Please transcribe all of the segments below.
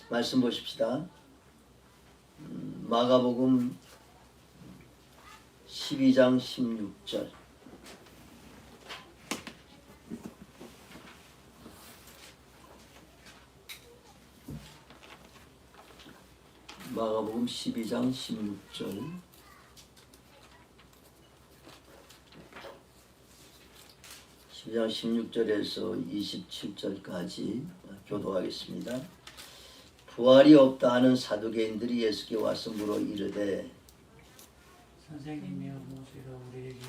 말씀 보십시다. 마가복음 12장 16절. 마가복음 12장 16절. 12장 16절에서 27절까지 교독하겠습니다. 부활이 없다 하는 사두개인들이 예수께 와서 물어 이르되 선생님이여 모세가 우리에게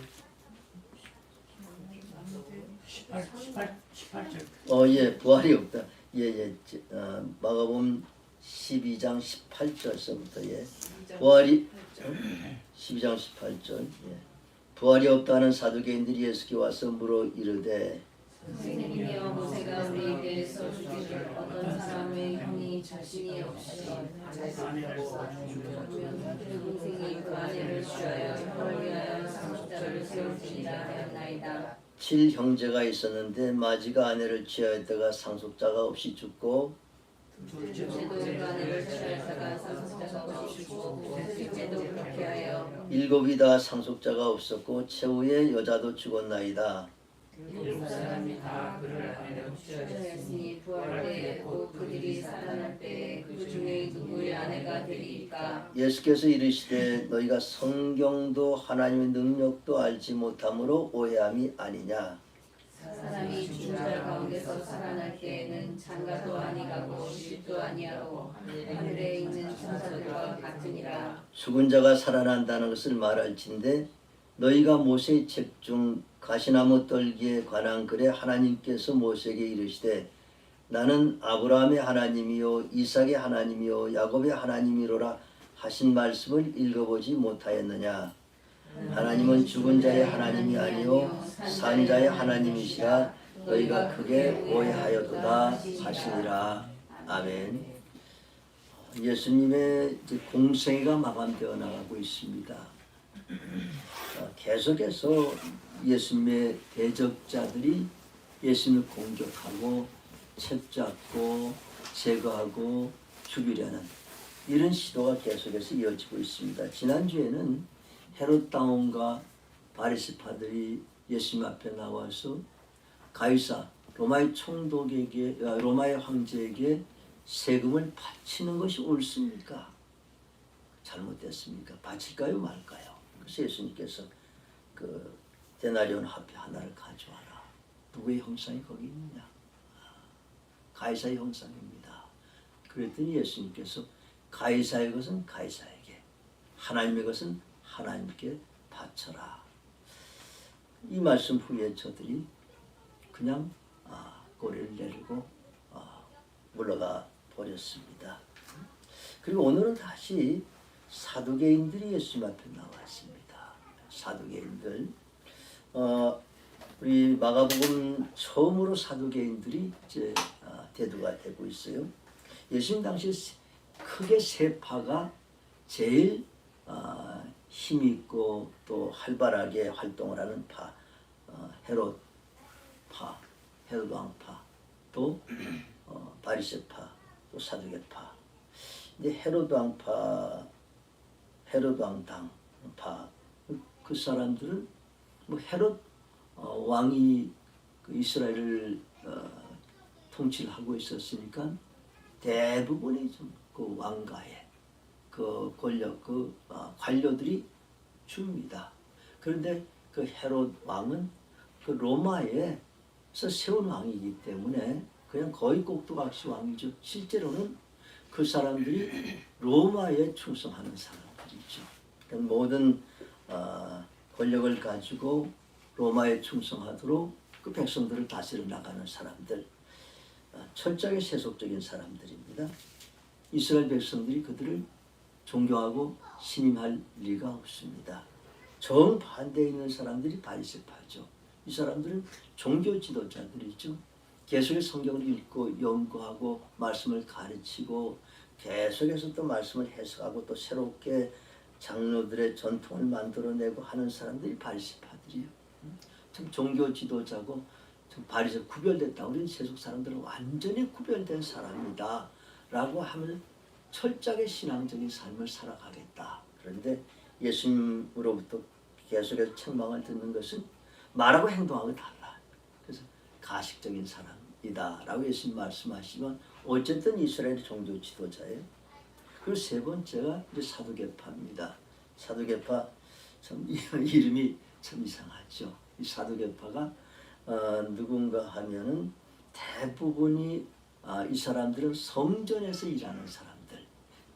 18절 예, 부활이 없다. 마가복음 12장 18절서부터 부활이 12장 18절. 부활이 없다는 사두개인들이 예수께 와서 물어 이르되 선생님이여 모세가 우리에게 써주기를 어떤 사람의 형이 자신이 없이 아내를 써주면 그 동생이 그 아내를 취하여 혀를 위하여 상속자를 세울지니라 하였나이다. 7형제가 있었는데 마지가 아내를 취하였다가 상속자가 없이 죽고 둘째도 그 아내를 취하였다가 상속자가 없이 죽고 셋째도 그렇게 하여 7이 다 상속자가 없었고 최후의 여자도 죽었나이다. 7사람이 다 그를 아내로 취하였으니 부활 때에 곧 그들이 살아날 때에 그 중에 누구의 아내가 되리이까. 예수께서 이르시되 너희가 성경도 하나님의 능력도 알지 못함으로 오해함이 아니냐. 사람이 죽은 자 가운데서 살아날 때에는 장가도 아니가고 시집도 아니하고 하늘에 있는 천사들과 같으니라. 죽은 자가 살아난다는 것을 말할진대 너희가 모세의 책 중 가시나무 떨기에 관한 글에 하나님께서 모세에게 이르시되 나는 아브라함의 하나님이요 이삭의 하나님이요 야곱의 하나님이로라 하신 말씀을 읽어보지 못하였느냐. 하나님은 죽은 자의 하나님이 아니요 산 자의 하나님이시라 너희가 크게 오해하여도다 하시니라. 아멘. 예수님의 공생애가 마감되어 나가고 있습니다. 계속해서 예수님의 대적자들이 예수님을 공격하고 책잡고 제거하고 죽이려는 이런 시도가 계속해서 이어지고 있습니다. 지난주에는 헤롯 당원과 바리새파들이 예수님 앞에 나와서 가이사 로마의 총독에게 로마의 황제에게 세금을 바치는 것이 옳습니까? 잘못됐습니까? 바칠까요 말까요? 그래서 예수님께서 그 데나리온 화폐 하나를 가져와라. 누구의 형상이 거기 있느냐? 가이사의 형상입니다. 그랬더니 예수님께서 가이사의 것은 가이사에게, 하나님의 것은 하나님께 바쳐라. 이 말씀 후에 저들이 그냥 꼬리를 내리고 물러가 버렸습니다. 그리고 오늘은 다시 사두개인들이 예수님 앞에 나왔습니다. 사두개인들. 우리 마가복음 처음으로 사두개인들이 이제 대두가 되고 있어요. 예수님 당시에 크게 세 파가 제일 힘있고 또 활발하게 활동을 하는 파, 헤롯 파, 헤롯 왕파, 또 바리새파, 또 사두개파. 이제 헤롯 왕파, 헤롯 왕당파 그 사람들은 뭐 헤롯 왕이 그 이스라엘을 통치를 하고 있었으니까 대부분이 좀 그 왕가의 그 권력, 그 관료들이 줍니다. 그런데 그 헤롯 왕은 그 로마에서 세운 왕이기 때문에 그냥 거의 꼭두각시 왕이죠. 실제로는 그 사람들이 로마에 충성하는 사람들이죠. 모든 권력을 가지고 로마에 충성하도록 그 백성들을 다스려 나가는 사람들, 철저하게 세속적인 사람들입니다. 이스라엘 백성들이 그들을 존경하고 신임할 리가 없습니다. 정반대에 있는 사람들이 바리새파죠. 이 사람들은 종교 지도자들이죠. 계속해서 성경을 읽고 연구하고 말씀을 가르치고 계속해서 또 말씀을 해석하고 또 새롭게 장로들의 전통을 만들어내고 하는 사람들이 바리새파들이에요. 참 종교 지도자고 좀 바리새 구별됐다. 우리는 세속 사람들은 완전히 구별된 사람이다 라고 하면 철저하게 신앙적인 삶을 살아가겠다. 그런데 예수님으로부터 계속해서 책망을 듣는 것은 말하고 행동하고 달라. 그래서 가식적인 사람이다 라고 예수님 말씀하시면 어쨌든 이스라엘 종교 지도자예요. 그리고 세 번째가 이제 사두개파입니다. 사두개파 참 이름이 참 이상하죠. 이 사두개파가 누군가 하면은 대부분이 이 사람들은 성전에서 일하는 사람들,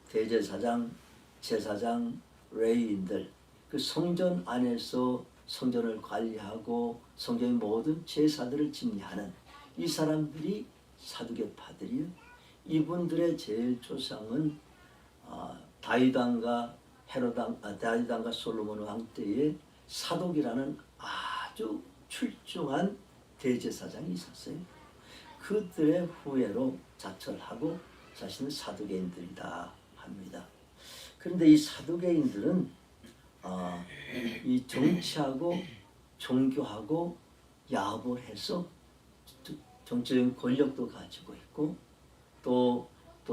대제사장, 제사장, 레위인들, 그 성전 안에서 성전을 관리하고 성전의 모든 제사들을 집례하는 이 사람들이 사두개파들이요. 이분들의 제일 조상은 다윗왕과 다윗왕과 솔로몬 왕 때에 사독이라는 아주 출중한 대제사장이 있었어요. 그들의 후예로 자철하고 자신은 사두개인들이다 합니다. 그런데 이 사두개인들은 이 정치하고 종교하고 야합을 해서 정치적인 권력도 가지고 있고 또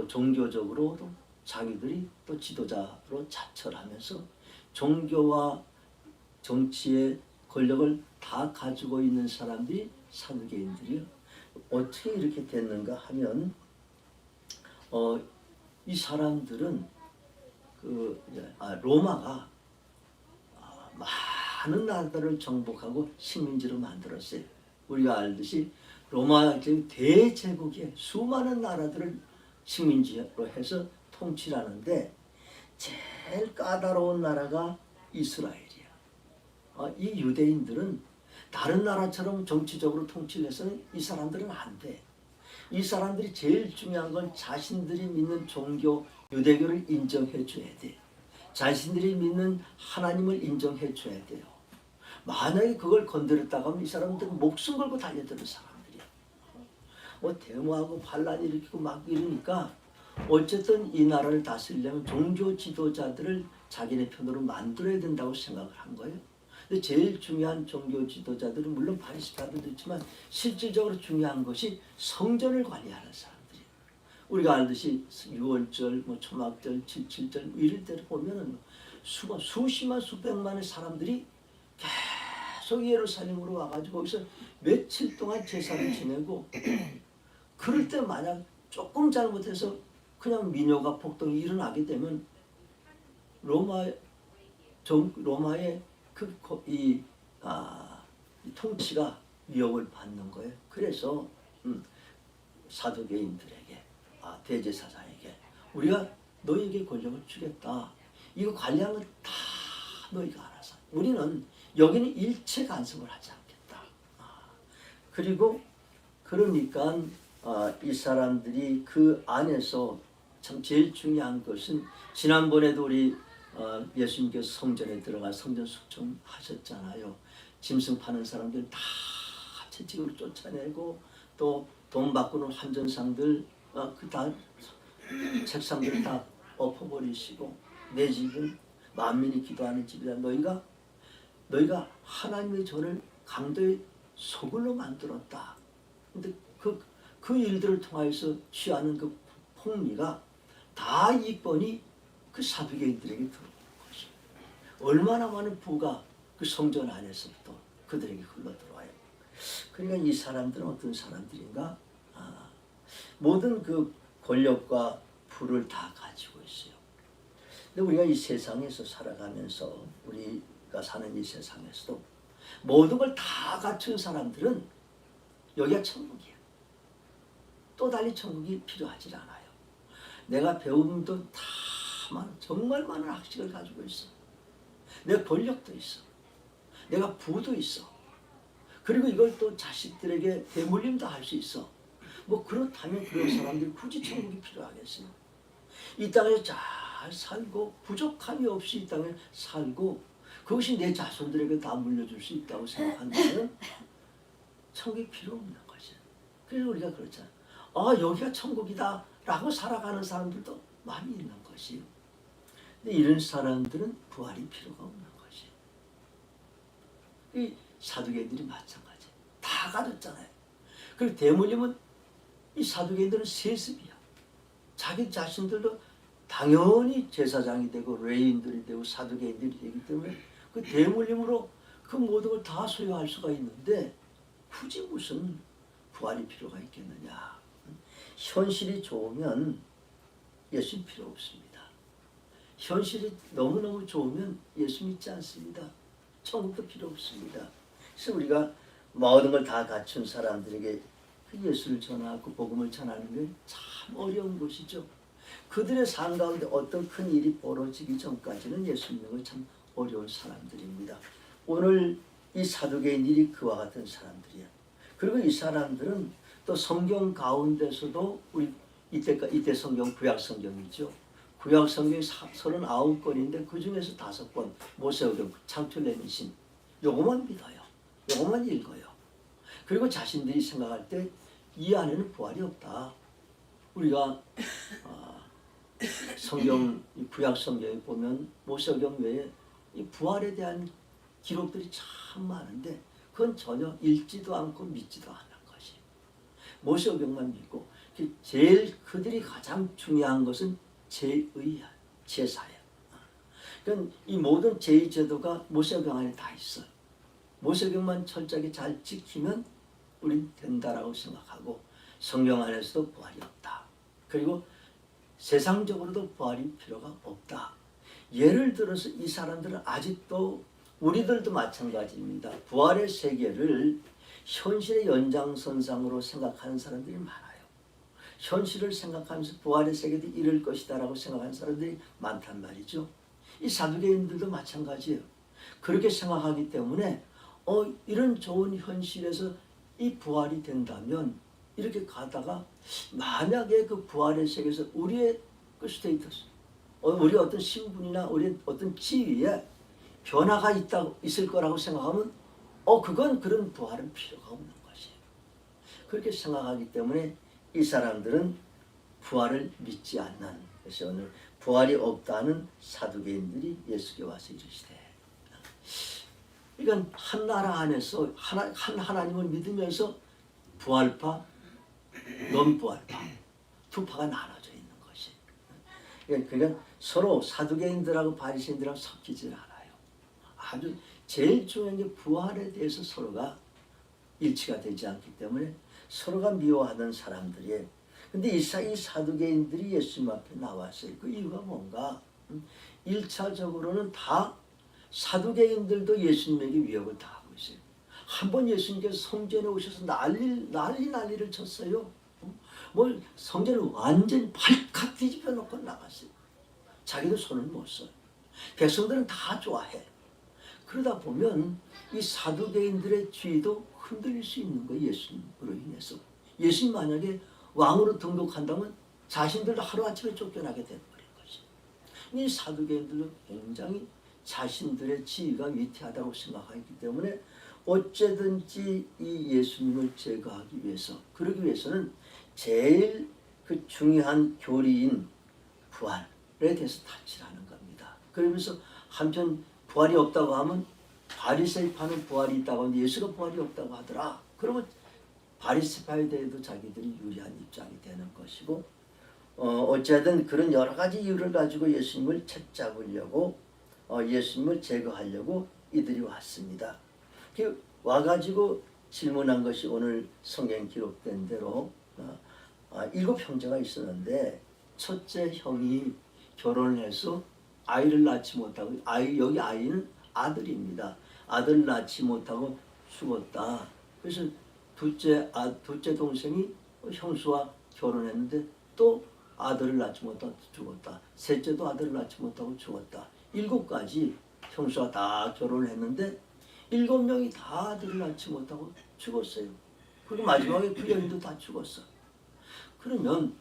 종교적으로도 자기들이 또 지도자로 자철하면서 종교와 정치의 권력을 다 가지고 있는 사람들이 사두개인들이요. 어떻게 이렇게 됐는가 하면 이 사람들은 로마가 많은 나라들을 정복하고 식민지로 만들었어요. 우리가 알듯이 로마 대제국에 수많은 나라들을 식민지로 해서 통치를 하는데 제일 까다로운 나라가 이스라엘이야. 이 유대인들은 다른 나라처럼 정치적으로 통치를 해서는 이 사람들은 안 돼. 이 사람들이 제일 중요한 건 자신들이 믿는 종교 유대교를 인정해 줘야 돼. 자신들이 믿는 하나님을 인정해 줘야 돼요. 만약에 그걸 건드렸다고 하면 이 사람들은 목숨 걸고 달려드는 사람들이야. 데모하고 반란 일으키고 막 이러니까 어쨌든 이 나라를 다스리려면 종교 지도자들을 자기네 편으로 만들어야 된다고 생각을 한 거예요. 근데 제일 중요한 종교 지도자들은 물론 바리새파들도 있지만 실질적으로 중요한 것이 성전을 관리하는 사람들이에요. 우리가 알듯이 6월절, 초막절, 7.7절 이럴 때를 보면은 수십만 수백만의 사람들이 계속 예루살렘으로 와가지고 거기서 며칠 동안 제사를 지내고 그럴 때 만약 조금 잘못해서 그냥 민요가 폭동이 일어나게 되면 로마의 이 통치가 위협을 받는 거예요. 그래서 사두개인들에게 대제사장에게 우리가 너에게 권력을 주겠다. 이거 관리하는 건 다 너희가 알아서. 우리는 여기는 일체 간섭을 하지 않겠다. 그리고 그러니까 이 사람들이 그 안에서 참 제일 중요한 것은 지난번에도 우리 예수님께서 성전에 들어가 성전 숙청하셨잖아요. 짐승 파는 사람들 다 채찍으로 쫓아내고 또 돈 바꾸는 환전상들 다 책상들 다 엎어버리시고 내 집은 만민이 기도하는 집이다. 너희가 하나님의 전을 강도의 소굴로 만들었다. 근데 그 일들을 통하여서 취하는 그 폭리가 다 이권이 그 사두개인들에게 들어오는 것이에요. 얼마나 많은 부가 그 성전 안에서부터 그들에게 흘러들어와요. 그러니까 이 사람들은 어떤 사람들인가? 모든 그 권력과 부를 다 가지고 있어요. 근데 우리가 이 세상에서 살아가면서 우리가 사는 이 세상에서도 모든 걸 다 갖춘 사람들은 여기가 천국이야. 또 달리 천국이 필요하지 않아요. 내가 배움도 다 정말 많은 학식을 가지고 있어. 내 권력도 있어. 내가 부도 있어. 그리고 이걸 또 자식들에게 대물림도 할 수 있어. 그렇다면 그런 사람들이 굳이 천국이 필요하겠어요. 이 땅에서 잘 살고 부족함이 없이 이 땅에 살고 그것이 내 자손들에게 다 물려줄 수 있다고 생각한다면 천국이 필요 없는 것이에요. 그래서 우리가 그렇잖아요. 여기가 천국이다 라고 살아가는 사람들도 많이 있는 것이에요. 근데 이런 사람들은 부활이 필요가 없는 것이에요. 이 사두개인들이 마찬가지예요. 다 가졌잖아요. 그리고 대물림은 이 사두개인들은 세습이야. 자기 자신들도 당연히 제사장이 되고 레위인들이 되고 사두개인들이 되기 때문에 그 대물림으로 그 모든 걸 다 소유할 수가 있는데 굳이 무슨 부활이 필요가 있겠느냐. 현실이 좋으면 예수 필요 없습니다. 현실이 너무너무 좋으면 예수 믿지 않습니다. 천국도 필요 없습니다. 그래서 우리가 모든 걸 다 갖춘 사람들에게 그 예수를 전하고 복음을 전하는 게 참 어려운 것이죠. 그들의 삶 가운데 어떤 큰 일이 벌어지기 전까지는 예수 믿는 건 참 어려운 사람들입니다. 오늘 이 사두개인들이 그와 같은 사람들이에요. 그리고 이 사람들은 또 성경 가운데서도 우리 이때 성경 구약 성경이죠. 구약 성경이 39권인데 그 중에서 5권 모세오경 창출내미신 요것만 믿어요. 요것만 읽어요. 그리고 자신들이 생각할 때 이 안에는 부활이 없다. 우리가 성경 구약 성경에 보면 모세오경 외에 이 부활에 대한 기록들이 참 많은데 그건 전혀 읽지도 않고 믿지도 않는 것이. 모세오경만 믿고 제일 그들이 가장 중요한 것은 제의야, 제사야. 그러니까 이 모든 제의 제도가 모세오경 안에 다 있어요. 모세오경만 철저하게 잘 지키면 우린 된다라고 생각하고 성경 안에서도 부활이 없다. 그리고 세상적으로도 부활이 필요가 없다. 예를 들어서 이 사람들은 아직도 우리들도 마찬가지입니다. 부활의 세계를 현실의 연장선상으로 생각하는 사람들이 많아요. 현실을 생각하면서 부활의 세계도 이룰 것이다 라고 생각하는 사람들이 많단 말이죠. 이 사두개인들도 마찬가지예요. 그렇게 생각하기 때문에 이런 좋은 현실에서 이 부활이 된다면 이렇게 가다가 만약에 그 부활의 세계에서 우리의 그 스테이터스, 우리 어떤 신분이나 우리 어떤 지위에 변화가 있을 거라고 생각하면 그건 그런 부활은 필요가 없는 것이에요. 그렇게 생각하기 때문에 이 사람들은 부활을 믿지 않는 것이 오늘 부활이 없다는 사두개인들이 예수께 와서 이르시되 이건 한 나라 안에서 한 하나님을 믿으면서 부활파, 논부활파 두 파가 나눠져 있는 것이. 그러니까 서로 사두개인들하고 바리새인들하고 섞이질 않아요. 아주 제일 중요한 게 부활에 대해서 서로가 일치가 되지 않기 때문에 서로가 미워하는 사람들이에요. 근데 이 사두개인들이 예수님 앞에 나왔어요. 그 이유가 뭔가? 1차적으로는 다 사두개인들도 예수님에게 위협을 당하고 있어요. 한번 예수님께서 성전에 오셔서 난리를 쳤어요. 뭘 성전을 완전히 발칵 뒤집어 놓고 나갔어요. 자기도 손을 못 써요. 백성들은 다 좋아해. 그러다 보면 이 사두개인들의 지위도 흔들릴 수 있는 거예요. 예수님으로 인해서. 예수님 만약에 왕으로 등록한다면 자신들도 하루아침에 쫓겨나게 되어버린 것이. 이 사두개인들도 굉장히 자신들의 지위가 위태하다고 생각하기 때문에 어째든지 이 예수님을 제거하기 위해서, 그러기 위해서는 제일 그 중요한 교리인 부활에 대해서 타치하는 겁니다. 그러면서 한편 부활이 없다고 하면 바리새파는 부활이 있다고 하는데 예수가 부활이 없다고 하더라. 그러면 바리새파에 대해도 자기들이 유리한 입장이 되는 것이고 어쨌든 그런 여러 가지 이유를 가지고 예수님을 책잡으려고 예수님을 제거하려고 이들이 왔습니다. 와가지고 질문한 것이 오늘 성경 기록된 대로 7 형제가 있었는데 첫째 형이 결혼을 해서 아이를 낳지 못하고 여기 아이는 아들입니다. 아들 낳지 못하고 죽었다. 그래서 둘째 동생이 형수와 결혼했는데 또 아들을 낳지 못하고 죽었다. 셋째도 아들을 낳지 못하고 죽었다. 7가지 형수와 다 결혼을 했는데 7명이 다 아들을 낳지 못하고 죽었어요. 그리고 마지막에 그 여인도 다 죽었어. 그러면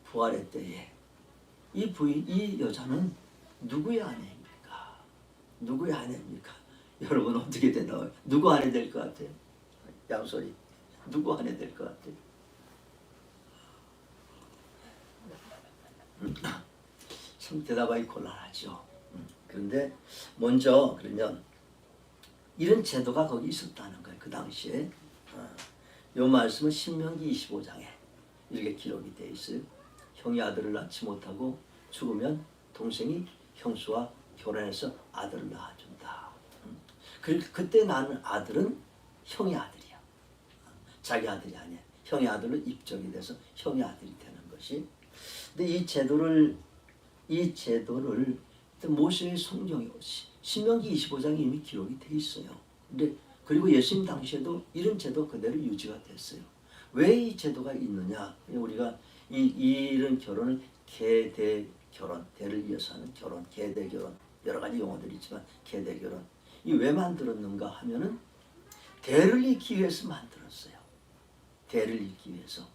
부활의 때에 이 여자는 누구의 아내입니까? 누구의 아내입니까? 여러분 어떻게 되나요? 누구 아내 될 것 같아요? 양소리. 누구 아내 될 것 같아요? 참 대답하기 곤란하죠. 그런데 먼저 그러면 이런 제도가 거기 있었다는 거예요. 그 당시에. 이 말씀은 신명기 25장에 이렇게 기록이 되어 있어요. 형이 아들을 낳지 못하고 죽으면 동생이 형수와 결혼해서 아들을 낳아준다. 그때 낳는 아들은 형의 아들이야. 자기 아들이 아니야. 형의 아들로 입적이 돼서 형의 아들이 되는 것이. 근데 이 제도를 모세의 성경에 신명기 25장에 이미 기록이 돼 있어요. 근데 그리고 예수님 당시에도 이런 제도 그대로 유지가 됐어요. 왜 이 제도가 있느냐? 우리가 이런 결혼을 계대 결혼, 대를 이어서 하는 결혼, 계대 결혼, 여러 가지 용어들이 있지만 계대 결혼. 이 왜 만들었는가 하면은 대를 잇기 위해서 만들었어요. 대를 잇기 위해서.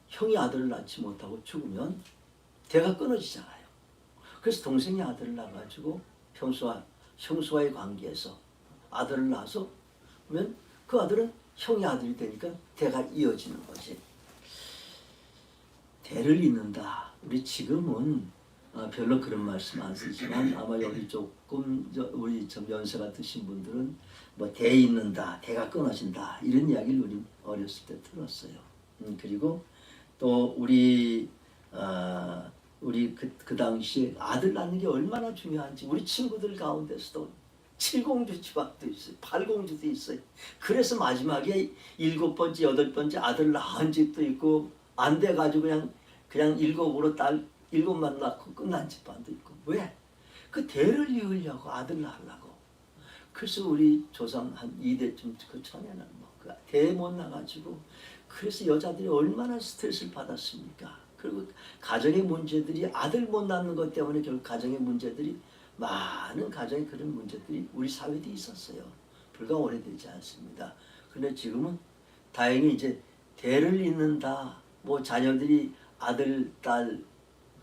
형이 아들을 낳지 못하고 죽으면 대가 끊어지잖아요. 그래서 동생이 아들을 낳아가지고 형수와의 관계에서 아들을 낳아서 그러면 그 아들은 형의 아들이 되니까 대가 이어지는 거지. 대를 잇는다. 우리 지금은 별로 그런 말씀 안 쓰지만 아마 여기 조금 우리 좀 연세가 드신 분들은 뭐 대 잇는다, 대가 끊어진다 이런 이야기를 우리 어렸을 때 들었어요. 그리고 또 우리 그 당시에 아들 낳는 게 얼마나 중요한지 우리 친구들 가운데서도 7공주 집안도 있어요. 8공주도 있어요. 그래서 마지막에 7번째, 8번째 아들 낳은 집도 있고 안 돼가지고 그냥 7만 낳고 끝난 집안도 있고. 왜? 그 대를 이으려고 아들 낳으려고. 그래서 우리 조상 한 2대쯤 그 전에는 대 못 나가지고 그래서 여자들이 얼마나 스트레스를 받았습니까? 그리고 가정의 문제들이 아들 못 낳는 것 때문에 결국 가정의 문제들이 많은 가정의 그런 문제들이 우리 사회도 있었어요. 불과 오래되지 않습니다. 그런데 지금은 다행히 이제 대를 잇는다. 뭐 자녀들이 아들, 딸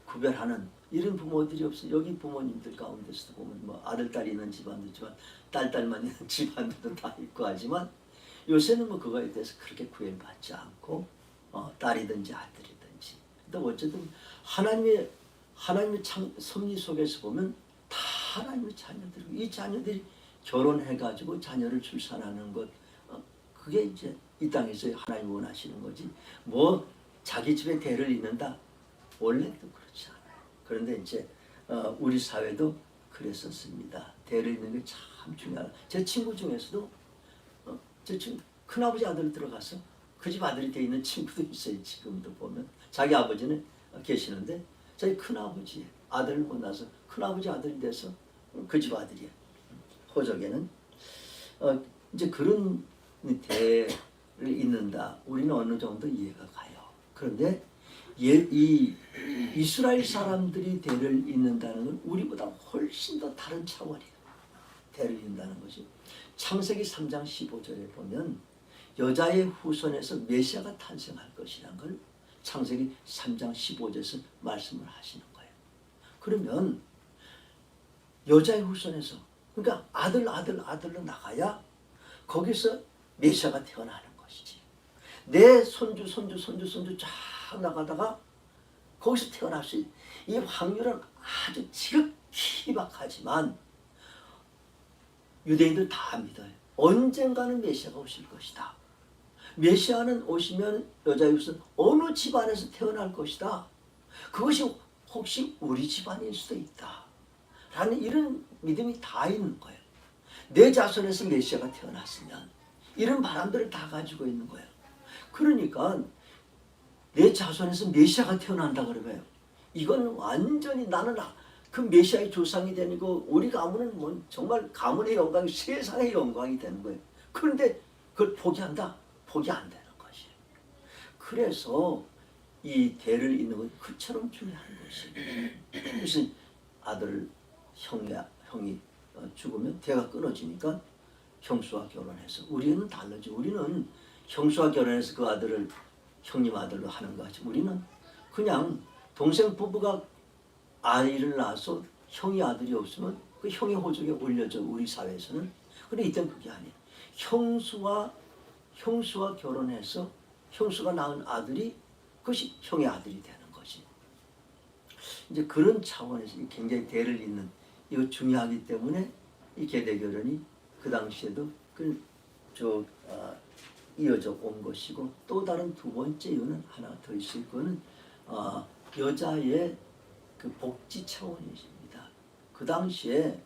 구별하는 이런 부모들이 없어요. 여기 부모님들 가운데서도 보면 뭐 아들, 딸이 있는 집안도 있지만 딸만 있는 집안들도 다 있고 하지만 요새는 뭐 그거에 대해서 그렇게 구애받지 않고 딸이든지 아들이든지. 근데 어쨌든 하나님의 섭리 속에서 보면 다 하나님의 자녀들이고 이 자녀들이 결혼해가지고 자녀를 출산하는 것 그게 이제 이 땅에서 하나님 원하시는 거지. 뭐 자기 집에 대를 잇는다 원래도 그렇지 않아요. 그런데 이제 우리 사회도 그랬었습니다. 대를 잇는 게 참 중요하다. 제 친구 중에서도 제 친구 큰아버지 아들 들어가서 그 집 아들이 돼 있는 친구도 있어요. 지금도 보면 자기 아버지는 계시는데 자기 큰아버지 아들을 못 낳아서 큰아버지 아들이 돼서 그 집 아들이야. 호적에는 이제 그런 대를 잇는다. 우리는 어느 정도 이해가 가요. 그런데 이 이스라엘 사람들이 대를 잇는다는 건 우리보다 훨씬 더 다른 차원이에요. 대를 잇는다는 것이 창세기 3장 15절에 보면 여자의 후손에서 메시아가 탄생할 것이라는 걸 창세기 3장 15절에서 말씀을 하시는 거예요. 그러면 여자의 후손에서 그러니까 아들로 나가야 거기서 메시아가 태어나는 것이지. 내 손주 쫙 나가다가 거기서 태어날 수 있는 이 확률은 아주 지극히 희박하지만 유대인들 다 믿어요. 언젠가는 메시아가 오실 것이다. 메시아는 오시면 여자의 후손 어느 집안에서 태어날 것이다. 그것이 혹시 우리 집안일 수도 있다. 라는 이런 믿음이 다 있는 거예요. 내 자손에서 메시아가 태어났으면 이런 바람들을 다 가지고 있는 거예요. 그러니까 내 자손에서 메시아가 태어난다 그러면 이건 완전히 나는 그 메시아의 조상이 되고 우리 가문은 뭐 정말 가문의 영광이 세상의 영광이 되는 거예요. 그런데 그걸 포기한다? 포기 안 되는 것이에요. 그래서 이 대를 잇는 건 그처럼 중요한 것이에요. 무슨 아들을 형이 죽으면 대가 끊어지니까 형수와 결혼해서 우리는 다르지. 우리는 형수와 결혼해서 그 아들을 형님 아들로 하는 거지. 우리는 그냥 동생 부부가 아이를 낳아서 형이 아들이 없으면 그 형의 호적에 올려져 우리 사회에서는. 근데 이때는 그게 아니에요. 형수와 결혼해서 형수가 낳은 아들이 그것이 형의 아들이 되는 것이. 이제 그런 차원에서 굉장히 대를 잇는 이거 중요하기 때문에 이 계대 결혼이 그 당시에도 이어져 온 것이고 또 다른 두 번째 이유는 하나 더 있을 거는 여자의 그 복지 차원이십니다. 그 당시에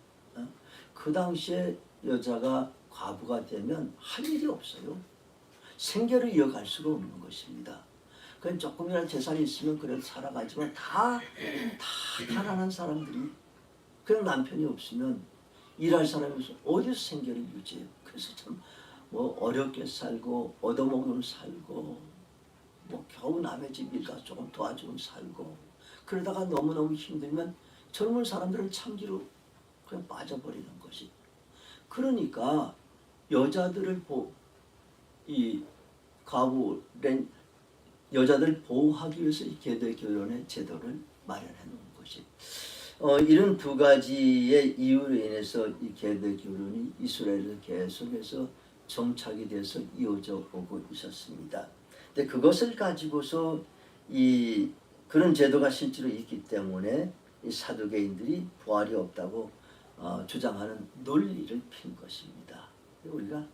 여자가 과부가 되면 할 일이 없어요. 생계를 이어갈 수가 없는 것입니다. 그냥 조금이라도 재산이 있으면 그래도 살아가지만 다 가난한 사람들이 그냥 남편이 없으면 일할 사람이 없으면 어디서 생계를 유지해요. 그래서 참 뭐 어렵게 살고 얻어먹으면 살고 뭐 겨우 남의 집 일 가서 조금 도와주면 살고 그러다가 너무너무 힘들면 젊은 사람들은 참기로 그냥 빠져버리는 것이. 그러니까 여자들을 이 과부된 여자들 보호하기 위해서 이 계대 결혼의 제도를 마련해 놓은 것이. 이런 두 가지의 이유로 인해서 이 계대 결혼이 이스라엘에서 계속해서 정착이 돼서 이어져 오고 있었습니다. 근데 그것을 가지고서 그런 제도가 실제로 있기 때문에 이 사두개인들이 부활이 없다고 주장하는 논리를 핀 것입니다. 우리가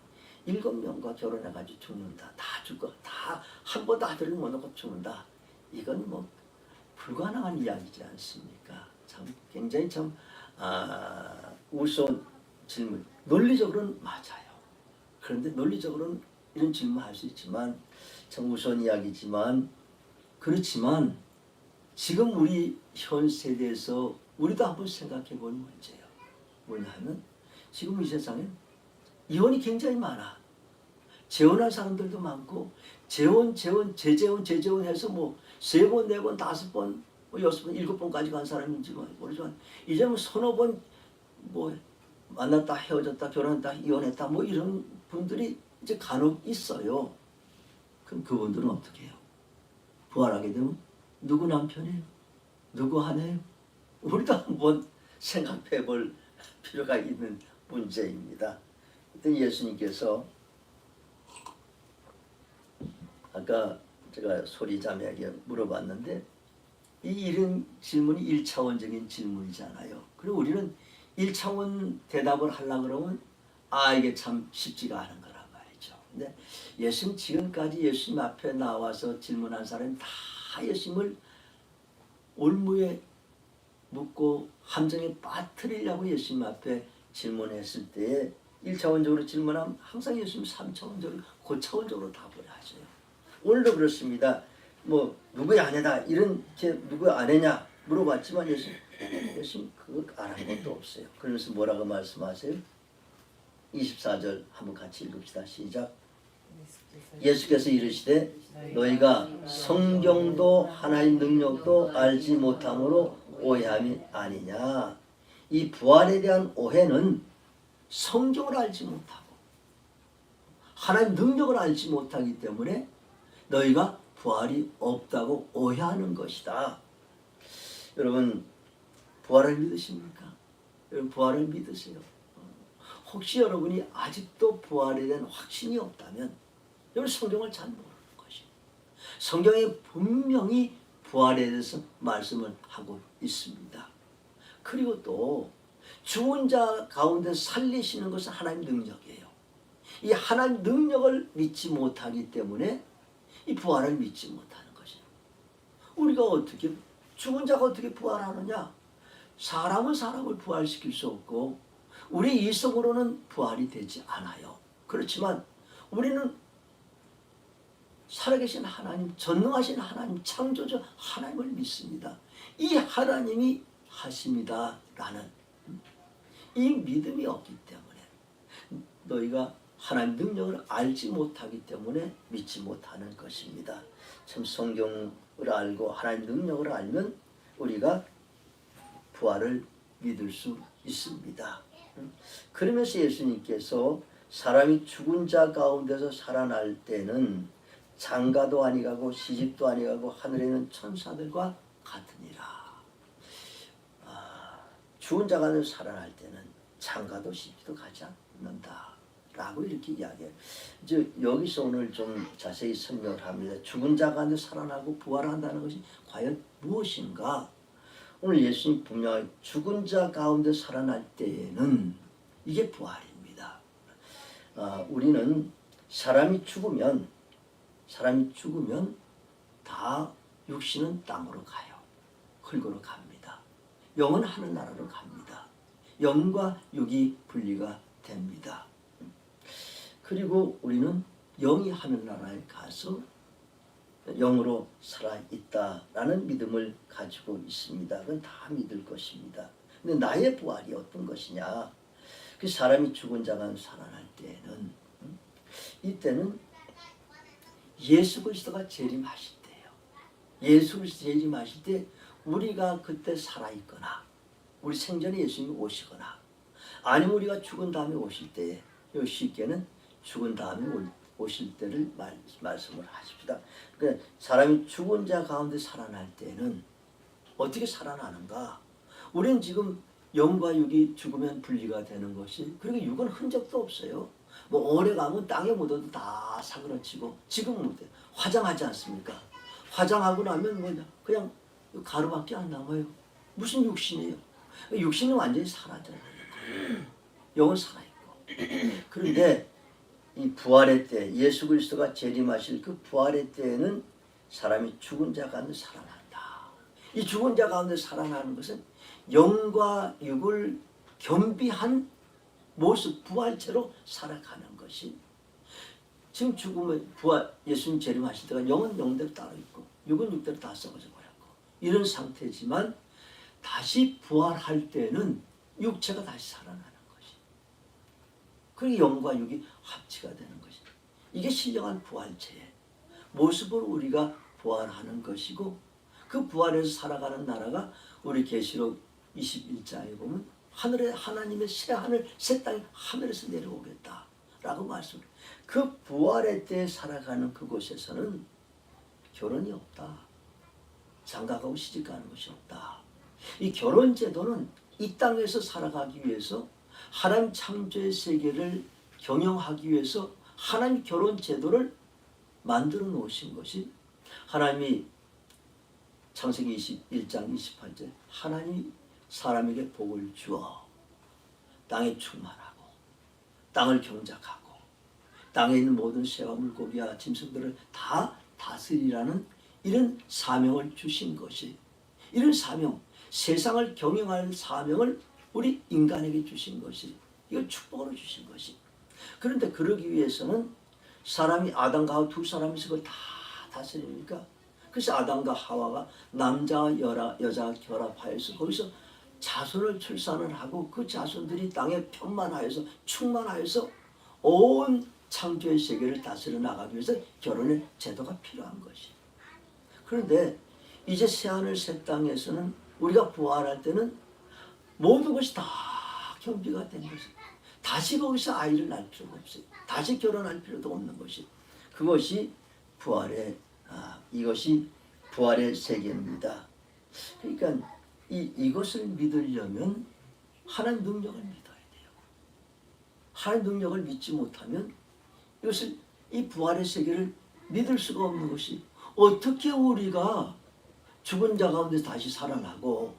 7명과 결혼해가지고 죽는다. 다 죽고 다 한 번도 아들을 못 낳고 죽는다. 이건 뭐 불가능한 이야기지 않습니까? 참 굉장히 참 우스운 질문. 논리적으로는 맞아요. 그런데 논리적으로는 이런 질문할 수 있지만 참 우스운 이야기지만 그렇지만 지금 우리 현 세대에서 우리도 한번 생각해 볼 문제예요. 뭐냐 하면 지금 이 세상에 이혼이 굉장히 많아. 재혼한 사람들도 많고 재혼, 재재혼 해서 뭐 3번, 4번, 5번, 뭐 6번, 7번까지 간 사람인지 모르지만 이제 뭐 서너 번 뭐 만났다 헤어졌다 결혼했다 이혼했다 뭐 이런 분들이 이제 간혹 있어요. 그럼 그분들은 어떻게 해요? 부활하게 되면 누구 남편이에요? 누구 아내예요? 우리도 한번 생각해 볼 필요가 있는 문제입니다. 그때 예수님께서 아까 제가 소리자매에게 물어봤는데 이런 질문이 1차원적인 질문이잖아요. 그리고 우리는 1차원 대답을 하려고 그러면 이게 참 쉽지가 않은 거란 말이죠. 근데 예수님 지금까지 예수님 앞에 나와서 질문한 사람이 다 예수님을 올무에 묻고 함정에 빠뜨리려고 예수님 앞에 질문했을 때에 1차원적으로 질문하면 항상 예수님 3차원적으로 고차원적으로 답을 하셔요. 오늘도 그렇습니다. 뭐 누구의 아내다 이런 누구의 아내냐 물어봤지만 예수님 그거 안 한 것도 없어요. 그러면서 뭐라고 말씀하세요? 24절 한번 같이 읽읍시다. 시작. 예수께서 이르시되 너희가 성경도 하나님 능력도 알지 못함으로 오해함이 아니냐. 이 부활에 대한 오해는 성경을 알지 못하고 하나님 능력을 알지 못하기 때문에 너희가 부활이 없다고 오해하는 것이다. 여러분 부활을 믿으십니까? 여러분 부활을 믿으세요. 혹시 여러분이 아직도 부활에 대한 확신이 없다면 여러분 성경을 잘 모르는 것이에요. 성경에 분명히 부활에 대해서 말씀을 하고 있습니다. 그리고 또 죽은 자 가운데 살리시는 것은 하나님 능력이에요. 이 하나님 능력을 믿지 못하기 때문에 이 부활을 믿지 못하는 것이에요. 우리가 어떻게 죽은 자가 어떻게 부활하느냐? 사람은 사람을 부활시킬 수 없고 우리 이성으로는 부활이 되지 않아요. 그렇지만 우리는 살아계신 하나님, 전능하신 하나님, 창조주 하나님을 믿습니다. 이 하나님이 하십니다 라는 이 믿음이 없기 때문에 너희가 하나님 능력을 알지 못하기 때문에 믿지 못하는 것입니다. 참 성경을 알고 하나님 능력을 알면 우리가 부활을 믿을 수 있습니다. 그러면서 예수님께서 사람이 죽은 자 가운데서 살아날 때는 장가도 아니가고 시집도 아니가고 하늘에 있는 천사들과 같으니라. 죽은 자 가운데서 살아날 때는 장가도 시집도 가지 않는다 라고 이렇게 이야기해요. 이제 여기서 오늘 좀 자세히 설명을 합니다. 죽은 자 가운데 살아나고 부활한다는 것이 과연 무엇인가? 오늘 예수님 분명히 죽은 자 가운데 살아날 때에는 이게 부활입니다. 우리는 사람이 죽으면 다 육신은 땅으로 가요. 흙으로 갑니다. 영은 하늘나라로 갑니다. 영과 육이 분리가 됩니다. 그리고 우리는 영이 하늘나라에 가서 영으로 살아있다라는 믿음을 가지고 있습니다. 그건 다 믿을 것입니다. 근데 나의 부활이 어떤 것이냐? 그 사람이 죽은 자가 살아날 때에는 이때는 예수 그리스도가 재림하실 때예요. 예수 그리스도 재림하실 때 우리가 그때 살아있거나 우리 생전에 예수님이 오시거나 아니면 우리가 죽은 다음에 오실 때에 쉽게는 죽은 다음에 오실 때를 말씀을 하십니다. 그러니까 사람이 죽은 자 가운데 살아날 때는 어떻게 살아나는가? 우리는 지금 영과 육이 죽으면 분리가 되는 것이, 그리고 육은 흔적도 없어요. 뭐 오래 가면 땅에 묻어도 다 사그러지고, 지금은 못해. 화장하지 않습니까? 화장하고 나면 뭐냐? 그냥 가루밖에 안 남아요. 무슨 육신이에요? 육신은 완전히 사라져요. 영은 살아있고. 그런데 이 부활의 때, 예수 그리스도가 재림하실 그 부활의 때에는 사람이 죽은 자 가운데 살아난다. 이 죽은 자 가운데 살아나는 것은 영과 육을 겸비한 모습, 부활체로 살아가는 것이, 지금 죽으면 부활, 예수님 재림하실 때가 영은 영대로 따로 있고 육은 육대로 다 썩어져 버렸고 이런 상태지만, 다시 부활할 때는 육체가 다시 살아나는 것이, 그리고 영과 육이 합치가 되는 것이, 이게 신령한 부활체의 모습으로 우리가 부활하는 것이고, 그 부활에서 살아가는 나라가 우리 계시록 21장에 보면 하늘에 하나님의 새 하늘 새 땅이 하늘에서 내려오겠다라고 말씀을. 그 부활의 때에 살아가는 그곳에서는 결혼이 없다. 장가가고 시집가는 것이 없다. 이 결혼 제도는 이 땅에서 살아가기 위해서, 하나님 창조의 세계를 경영하기 위해서 하나님 결혼 제도를 만들어 놓으신 것이, 하나님이 창세기 21장 28절 하나님이 사람에게 복을 주어 땅에 충만하고 땅을 경작하고 땅에 있는 모든 새와 물고기와 짐승들을 다 다스리라는 이런 사명을 주신 것이, 이런 사명, 세상을 경영할 사명을 우리 인간에게 주신 것이, 이걸 축복으로 주신 것이. 그런데 그러기 위해서는 사람이 아담과 하와 두 사람이 그걸 다 다스립니까? 그래서 아담과 하와가 남자와 여자가 결합하여서 거기서 자손을 출산을 하고, 그 자손들이 땅에 편만하여서 충만하여서 온 창조의 세계를 다스려 나가기 위해서 결혼의 제도가 필요한 것이. 그런데 이제 새하늘 새 땅에서는 우리가 부활할 때는 모든 것이 다 겸비가 된 것이, 다시 거기서 아이를 낳을 필요가 없어요. 다시 결혼할 필요도 없는 것이, 그것이 부활의 이것이 부활의 세계입니다. 그러니까 이것을 믿으려면 하나님 능력을 믿어야 돼요. 하나님 능력을 믿지 못하면 이것을, 이 부활의 세계를 믿을 수가 없는 것이, 어떻게 우리가 죽은 자 가운데 다시 살아나고,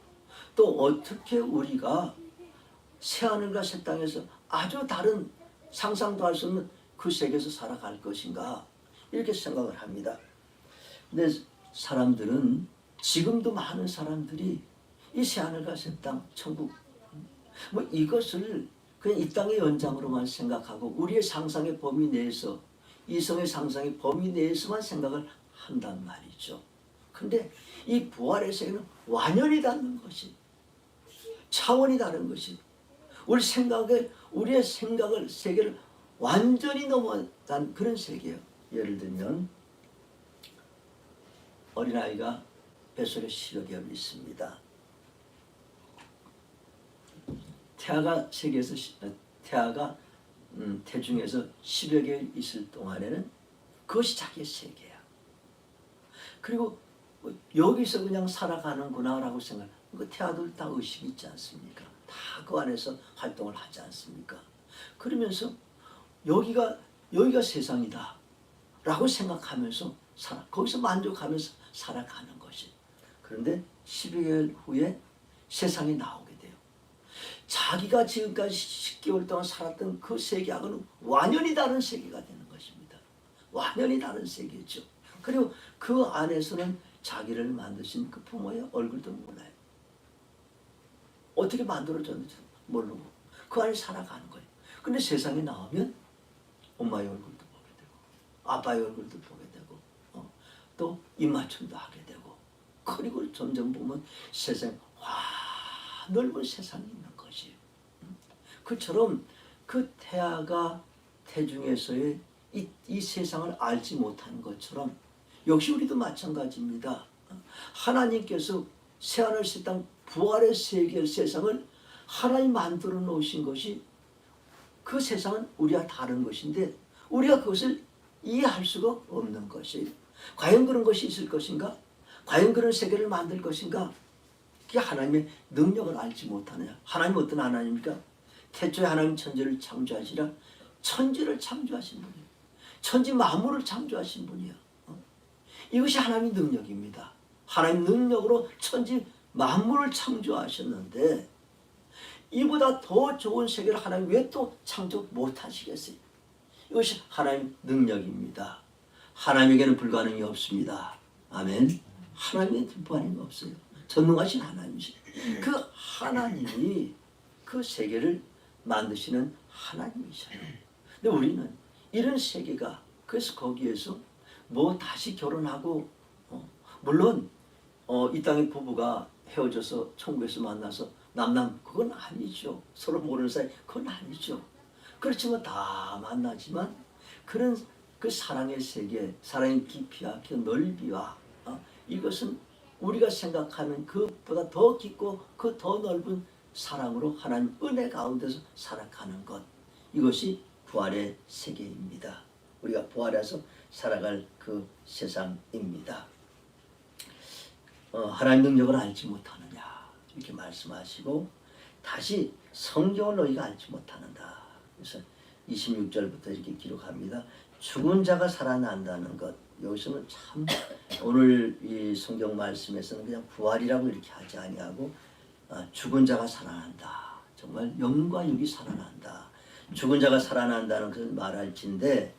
또 어떻게 우리가 새하늘과 새 땅에서 아주 다른 상상도 할 수 없는 그 세계에서 살아갈 것인가, 이렇게 생각을 합니다. 근데 사람들은, 지금도 많은 사람들이 이 새하늘과 새 땅, 천국, 뭐 이것을 그냥 이 땅의 연장으로만 생각하고 우리의 상상의 범위 내에서, 이성의 상상의 범위 내에서만 생각을 한단 말이죠. 근데 이 부활의 세계는 완연히 다른 것이, 차원이 다른 것이, 우리의 생각을, 세계를 완전히 넘어간 그런 세계예요. 예를 들면 어린아이가 뱃속에 10여 개월 있습니다. 태아가 태중에서 10여 개월 있을 동안에는 그것이 자기의 세계야. 그리고 여기서 그냥 살아가는구나 라고 생각해. 그 태아들 다 의식이 있지 않습니까? 다 그 안에서 활동을 하지 않습니까? 그러면서 여기가 세상이다 라고 생각하면서 거기서 만족하면서 살아가는 것이. 그런데 12개월 후에 세상에 나오게 돼요. 자기가 지금까지 10개월 동안 살았던 그 세계하고는 완연히 다른 세계가 되는 것입니다. 완연히 다른 세계죠. 그리고 그 안에서는 자기를 만드신 그 부모의 얼굴도 몰라요. 어떻게 만들어졌는지 모르고 그 안에 살아가는 거예요. 근데 세상에 나오면 엄마의 얼굴도 보게 되고 아빠의 얼굴도 보게 되고 또 입맞춤도 하게 되고 그리고 점점 보면 세상 넓은 세상이 있는 것이에요. 그처럼 그 태아가 태중에서의 이 세상을 알지 못하는 것처럼 역시 우리도 마찬가지입니다. 하나님께서 새하늘 새 땅 부활의 세계 세상을 하나님 만들어 놓으신 것이 그 세상은 우리와 다른 것인데 우리가 그것을 이해할 수가 없는 것이에요. 과연 그런 것이 있을 것인가? 과연 그런 세계를 만들 것인가? 그게 하나님의 능력을 알지 못하느냐. 하나님 어떤 하나님입니까? 태초에 하나님 천지를 창조하시라. 천지를 창조하신 분이에요. 천지 만물을 창조하신 분이에요. 이것이 하나님의 능력입니다. 하나님 능력으로 천지 만물을 창조하셨는데 이보다 더 좋은 세계를 하나님 왜 또 창조 못하시겠어요? 이것이 하나님 능력입니다. 하나님에게는 불가능이 없습니다. 아멘. 하나님에게는 불가능이 없어요. 전능하신 하나님이시죠. 그 하나님이 그 세계를 만드시는 하나님이셔요. 근데 우리는 이런 세계가 그래서 거기에서 뭐 다시 결혼하고 물론 이 땅의 부부가 헤어져서 천국에서 만나서 남남 그건 아니죠. 서로 모르는 사이 그건 아니죠. 그렇지만 다 만나지만 그런 그 사랑의 세계, 사랑의 깊이와 그 넓이와 이것은 우리가 생각하는 그보다 더 깊고 그 더 넓은 사랑으로 하나님 은혜 가운데서 살아가는 것, 이것이 부활의 세계입니다. 우리가 부활해서 살아갈 그 세상입니다. 하나님 능력을 알지 못하느냐 이렇게 말씀하시고 다시 성경을 너희가 알지 못하는다. 그래서 26절부터 이렇게 기록합니다. 죽은 자가 살아난다는 것. 여기서는 참 오늘 이 성경 말씀에서는 그냥 부활이라고 이렇게 하지 아니하고 죽은 자가 살아난다. 정말 영과 육이 살아난다. 죽은 자가 살아난다는 것을 말할진데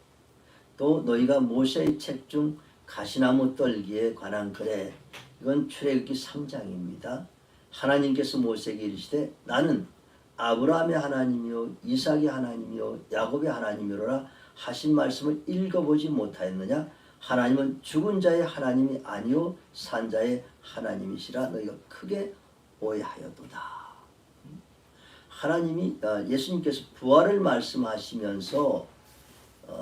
또 너희가 모세의 책 중 가시나무 떨기에 관한 글에 이건 출애굽기 3장입니다. 하나님께서 모세에게 이르시되 나는 아브라함의 하나님이요 이삭의 하나님이요 야곱의 하나님이로라 하신 말씀을 읽어보지 못하였느냐? 하나님은 죽은 자의 하나님이 아니요 산 자의 하나님이시라 너희가 크게 오해하여도다. 하나님이 예수님께서 부활을 말씀하시면서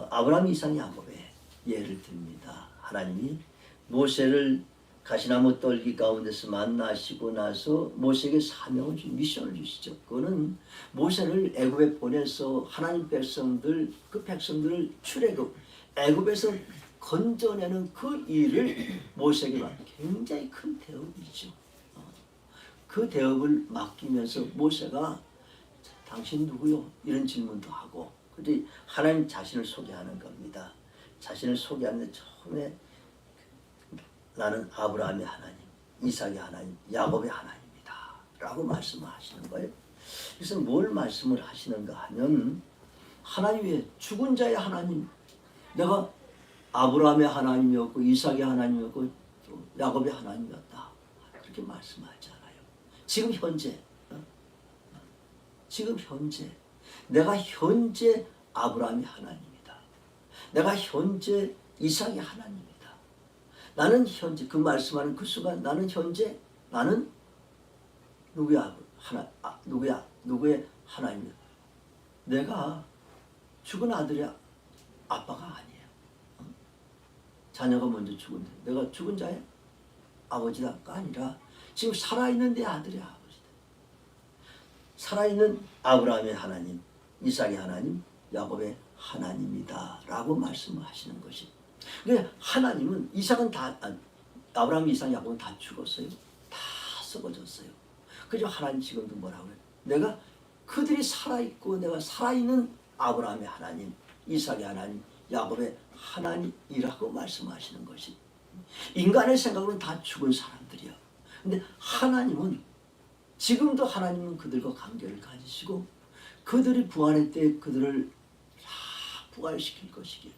아브라함, 이삭, 야곱의 예를 듭니다. 하나님이 모세를 가시나무 떨기 가운데서 만나시고 나서 모세에게 사명을 미션을 주시죠. 그거는 모세를 애굽에 보내서 하나님 백성들 그 백성들을 출애굽 애굽에서 건져내는 그 일을 모세에게 맡긴 굉장히 큰 대업이죠. 그 대업을 맡기면서 모세가 당신 누구요? 이런 질문도 하고 그런데 하나님 자신을 소개하는 겁니다. 자신을 소개하는데 처음에 나는 아브라함의 하나님, 이삭의 하나님, 야곱의 하나님이다 라고 말씀을 하시는 거예요. 그래서 뭘 말씀을 하시는가 하면 하나님의 죽은 자의 하나님, 내가 아브라함의 하나님이었고 이삭의 하나님이었고 또 야곱의 하나님이었다 그렇게 말씀하잖아요. 지금 현재 내가 현재 아브라함의 하나님이다. 내가 현재 이삭의 하나님이다. 나는 현재 그 말씀하는 그 순간 나는 현재 나는 누구야? 누구의 하나님이야? 내가 죽은 아들의 아빠가 아니에요. 자녀가 먼저 죽은데 내가 죽은 자의 아버지가 아니라 지금 살아있는 내 아들의 아버지다. 살아있는 아브라함의 하나님, 이삭의 하나님, 야곱의 하나님이다 라고 말씀을 하시는 것이. 근데 하나님은 이삭은 다 아브라함, 이삭, 야곱은 다 죽었어요. 다 썩어졌어요. 그래서 하나님 지금도 뭐라고 해요? 내가 그들이 살아있고 내가 살아있는 아브라함의 하나님, 이삭의 하나님, 야곱의 하나님이라고 말씀하시는 것이. 인간의 생각으로는 다 죽은 사람들이야. 근데 하나님은 지금도 하나님은 그들과 관계를 가지시고 그들이 부활할 때 그들을 다 부활시킬 것이기에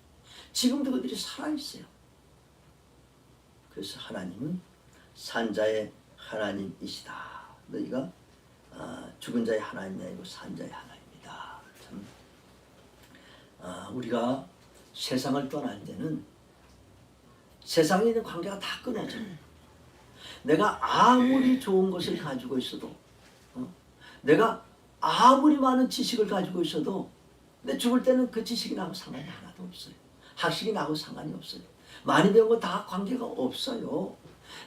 지금도 그들이 살아있어요. 그래서 하나님은 산자의 하나님이시다. 너희가 죽은 자의 하나님이 아니고 산자의 하나님이다. 참 우리가 세상을 떠날 때는 세상에 있는 관계가 다 끊어져요. 내가 아무리 좋은 것을 가지고 있어도 내가 아무리 많은 지식을 가지고 있어도 내 죽을 때는 그 지식이 나하고 상관이 하나도 없어요. 학식이 나하고 상관이 없어요. 많이 배운 거 다 관계가 없어요.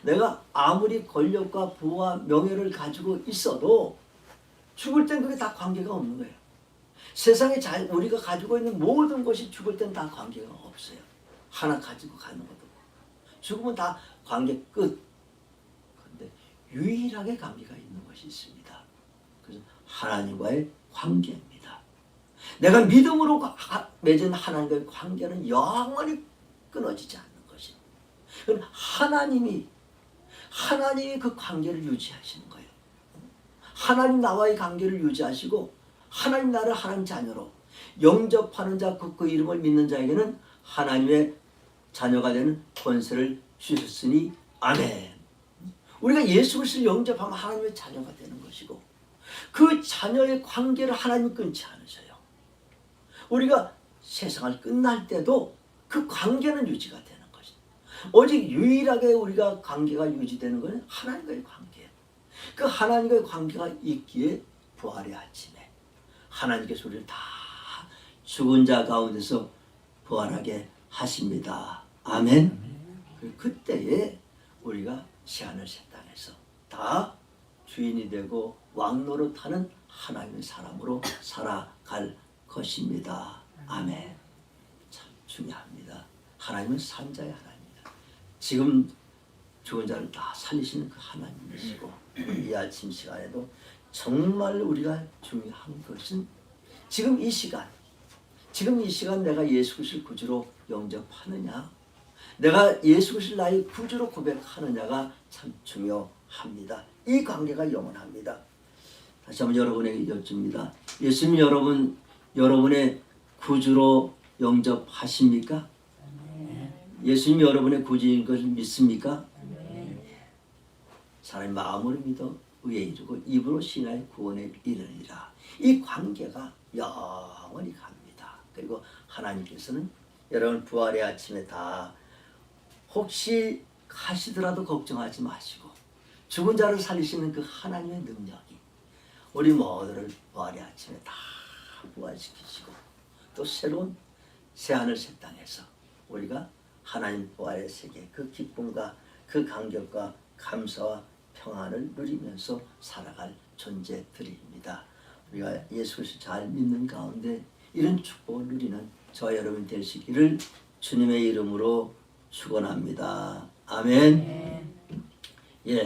내가 아무리 권력과 부와 명예를 가지고 있어도 죽을 땐 그게 다 관계가 없는 거예요. 세상에 우리가 가지고 있는 모든 것이 죽을 땐 다 관계가 없어요. 하나 가지고 가는 것도 죽으면 다 관계 끝. 그런데 유일하게 관계가 있는 것이 있습니다. 그래서 하나님과의 관계입니다. 내가 믿음으로 맺은 하나님과의 관계는 영원히 끊어지지 않는 것입니다. 하나님이 그 관계를 유지하시는 거예요. 하나님 나와의 관계를 유지하시고 하나님 나를 하나님 자녀로 영접하는 자, 그 이름을 믿는 자에게는 하나님의 자녀가 되는 권세를 주셨으니 아멘. 우리가 예수 그리스도를 영접하면 하나님의 자녀가 되는 것이고 그 자녀의 관계를 하나님이 끊지 않으셔요. 우리가 세상을 끝날 때도 그 관계는 유지가 되는 것이죠. 오직 유일하게 우리가 관계가 유지되는 것은 하나님과의 관계. 그 하나님과의 관계가 있기에 부활의 아침에 하나님께서 우리를 다 죽은 자 가운데서 부활하게 하십니다. 아멘. 그때에 우리가 새하늘 새 땅에서 다 주인이 되고 왕노릇하는 하나님의 사람으로 살아갈 것입니다. 아멘. 참 중요합니다. 하나님은 산자의 하나님입니다. 지금 죽은 자를 다 살리시는 그 하나님이시고 이 아침 시간에도 정말 우리가 중요한 것은 지금 이 시간 내가 예수 그리스도를 구주로 영접하느냐, 내가 예수 그리스도를 나의 구주로 고백하느냐가 참 중요합니다. 이 관계가 영원합니다. 다시 한번 여러분에게 여쭙니다. 예수님 여러분의 구주로 영접하십니까? 예수님 여러분의 구주인 것을 믿습니까? 사람이 마음으로 믿어 의에 이르고 입으로 신하여 구원에 이르리라. 이 관계가 영원히 갑니다. 그리고 하나님께서는 여러분 부활의 아침에 다 혹시 가시더라도 걱정하지 마시고 죽은 자를 살리시는 그 하나님의 능력이 우리 모두를 부활의 아침에 다 부활시키시고 또 새로운 새하늘 새 땅에서 우리가 하나님 부활의 세계 그 기쁨과 그 감격과 감사와 평안을 누리면서 살아갈 존재들입니다. 우리가 예수 그리스도 잘 믿는 가운데 이런 축복을 누리는 저와 여러분 되시기를 주님의 이름으로 축원합니다. 아멘.